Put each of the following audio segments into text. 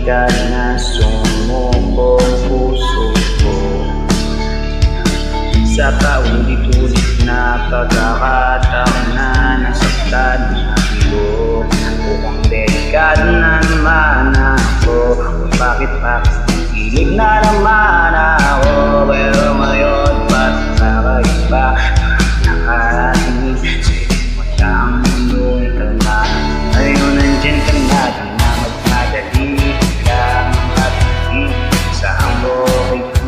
ka na sumukong puso ko sa paulit-ulit na pagkakataon na nasaktan na ilong. Mukhang delikad na naman ako, bakit kilig na naman ako. Pero ngayon ba't nakaiba, nakarating sa'yo matang mundo ka na. Ngayon nandyan ka na, di na magmadali lang at hindi sa buhay ko.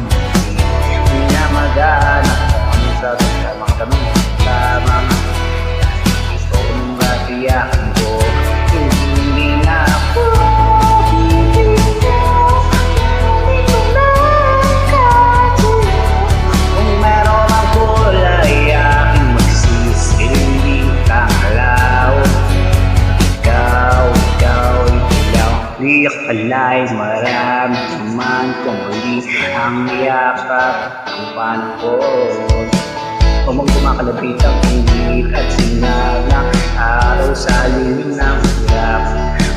Hindi na maghanap kung ano sa tamang tanong lamang. Ito ang batiyakan ko, hindi na ako bibigyan. Hindi ko na katuloy. Kung meron ang kulay aking magsisilbing kakalaw. Ikaw, ilaw. Di akalay marami naman kung muli ang yakap ang panahon. Kumang kumakalapit ang pilit at sinaglang araw sa lilim ng hirap.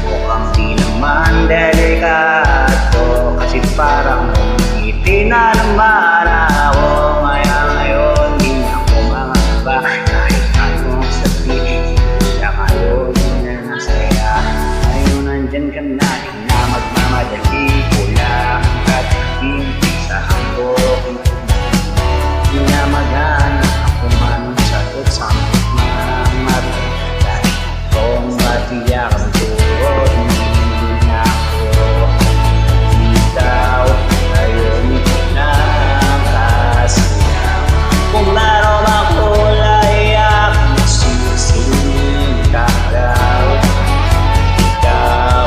Mukhang di naman delikato, kasi parang ngiti na naman ako. Kaya ngayon di na ako mangamba, kahit anong sabihin na ngayon na nasaya. Ngayon nandyan ka na, di na magmamadali. Kulang at hindi sa hambok, di na maghanap ako man sagot sa mga mata. Dahil itong batiyakan ko, hindi na ako bitaw. Ngayon ito na kasi kung meron ang kulay aking magsisilbing kakalaw. Ikaw.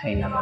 Ay nako.